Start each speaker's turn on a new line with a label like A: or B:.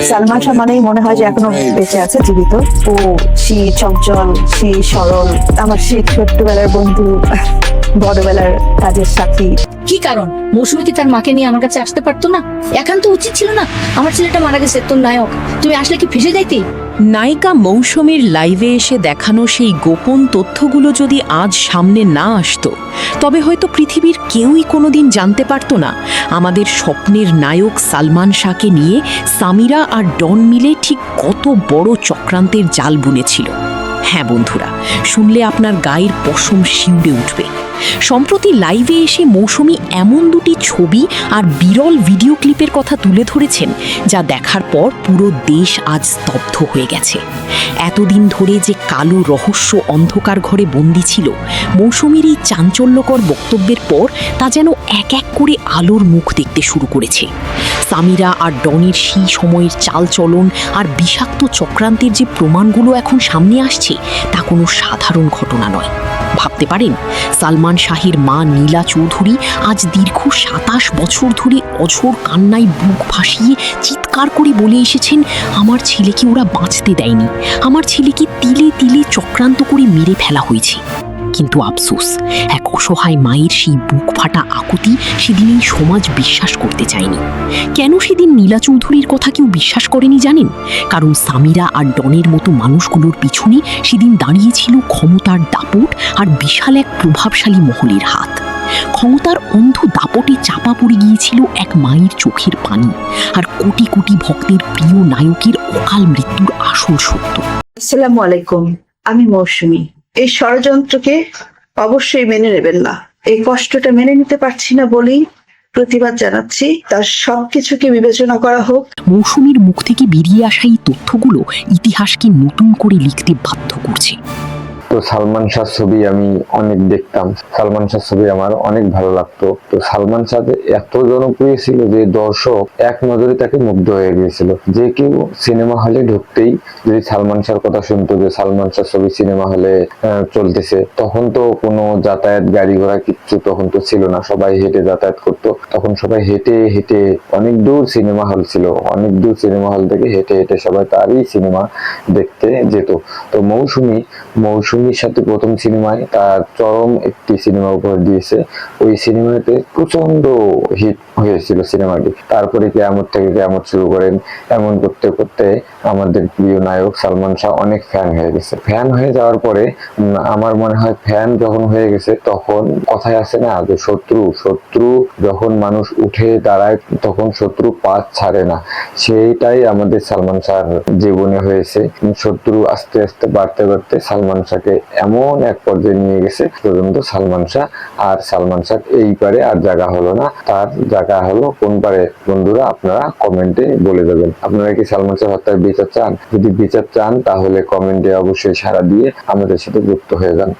A: সালমান শাহ মানেই মনে হয় যে এখনো বেঁচে আছে, জীবিত। ও সেই চঞ্চল, সেই সরল, আমার সেই ছোট্টবেলার বন্ধু, বড়বেলার কাজের সাথী।
B: কি কারণ মৌসুমী কি তার মাকে নিয়ে আমার কাছে আসতে পারতো না? একান্ত উচিত ছিল না? আমার ছেলেটা মারা গেছে, তোর নায়ক, তুমি আসলে কি ফেসে যাইতে?
C: নায়িকা মৌসুমীর লাইভে এসে দেখানো সেই গোপন তথ্যগুলো যদি আজ সামনে না আসতো, তবে হয়তো পৃথিবীর কেউই কোনোদিন জানতে পারতো না আমাদের স্বপ্নের নায়ক সালমান শাহকে নিয়ে সামিরা আর ডন মিলে ঠিক কত বড় চক্রান্তের জাল বুনেছিল। হ্যাঁ বন্ধুরা, শুনলে আপনার গায়ের পশম শিউরে উঠবে। সম্প্রতি লাইভে এসে মৌসুমী এমন দুটি ছবি আর বিরল ভিডিও ক্লিপের কথা তুলে ধরেছেন, যা দেখার পর পুরো দেশ আজ স্তব্ধ হয়ে গেছে। এতদিন ধরে যে কালো রহস্য অন্ধকার ঘরে বন্দী ছিল, মৌসুমীর এই চাঞ্চল্যকর বক্তব্যের পর তা যেন এক এক করে আলোর মুখ দেখতে শুরু করেছে। সামিরা আর ডনের সেই সময়ের চালচলন আর বিষাক্ত চক্রান্তের যে প্রমাণগুলো এখন সামনে আসছে, তা কোনো সাধারণ ঘটনা নয়। ভাবতে পারেন, সালমান শাহের মা নীলা চৌধুরী আজ দীর্ঘ ২৭ বছর ধরে অঝোর কান্নায় বুক ভাসিয়ে চিৎকার করে বলে এসেছেন, আমার ছেলেকে ওরা বাঁচতে দেয়নি, আমার ছেলেকে তিলে তিলে চক্রান্ত করে মেরে ফেলা হয়েছে। কিন্তু আফসোস, এক অসহায় মায়ের সেই বুক ফাটা আকুতি সেদিন এই সমাজ বিশ্বাস করতে চায়নি। কেন সেদিন নীলা চৌধুরীর কথা কেউ বিশ্বাস করেনি জানেন? কারণ সামিরা আর ডনের মতো মানুষগুলোর পিছনে সেদিন দাঁড়িয়েছিল ক্ষমতার দাপট আর বিশাল এক প্রভাবশালী মহলের হাত। ক্ষমতার অন্ধ দাপটে চাপা পড়ে গিয়েছিল এক মায়ের চোখের পানি আর কোটি কোটি ভক্তের প্রিয় নায়কের অকাল মৃত্যুর আসল সত্য।
A: আসসালামু আলাইকুম, আমি মৌসুমী। এই ষড়যন্ত্রকে অবশ্যই মেনে নেবেন না। এই কষ্টটা মেনে নিতে পারছি না বলেই প্রতিবাদ জানাচ্ছি। তার সবকিছুকে বিবেচনা করা হোক।
C: মৌসুমীর মুখ থেকে বেরিয়ে আসা এই তথ্যগুলো ইতিহাসকে নতুন করে লিখতে বাধ্য করছে।
D: তো সালমান শাহ ছবি আমি অনেক দেখতাম, সালমান শাহ ছবি আমার অনেক ভালো লাগতো। তো সালমান শাহ এত জনপ্রিয় ছিল যে দর্শক এক নজরে তাকে মুগ্ধ হয়ে গিয়েছিল। যে কেউ সিনেমা হলে ঢুকতেই যদি সালমান শাহর কথা শুনতো যে সালমান শাহ ছবি সিনেমা হলে চলতেছে, তখন তো কোনো যাতায়াত গাড়ি ঘোড়া কিচ্ছু তখন তো ছিল না, সবাই হেঁটে যাতায়াত করতো। তখন সবাই হেঁটে হেঁটে, অনেক দূর সিনেমা হল ছিল, অনেক দূর সিনেমা হল থেকে হেঁটে হেঁটে সবাই তারই সিনেমা দেখতে যেত। তো মৌসুমীর সাথে প্রথম সিনেমায় তার চরম একটি সিনেমা উপহার দিয়েছে। ওই সিনেমাতে প্রচন্ড হিট হয়েছিল সিনেমাটি। তারপরে কিয়ামত থেকে কিয়ামত শুরু করেন, এমন করতে করতে আমাদের প্রিয় নায়ক সালমান শাহ অনেক ফ্যান হয়ে গেছে। ফ্যান হয়ে যাওয়ার পরে আমার মনে হয় ফ্যান যখন হয়ে গেছে, তখন কথায় আছে না যে শত্রু যখন মানুষ উঠে দাঁড়ায় তখন শত্রু পাত ছাড়ে না। সেইটাই আমাদের সালমান শাহর জীবনে হয়েছে। শত্রু আস্তে আস্তে বাড়তে বাড়তে সালমান শাহকে এমন এক পর্যায়ে নিয়ে গেছে পর্যন্ত সালমান শাহ এই পারে আর জায়গা হলো না। তার জায়গা হলো কোন পারে? বন্ধুরা, আপনারা কমেন্টে বলে দেবেন। আপনারা কি সালমান শাহ হত্যার বিচার চান? যদি বিচার চান তাহলে কমেন্টে অবশ্যই সাড়া দিয়ে আমাদের সাথে যুক্ত হয়ে যান।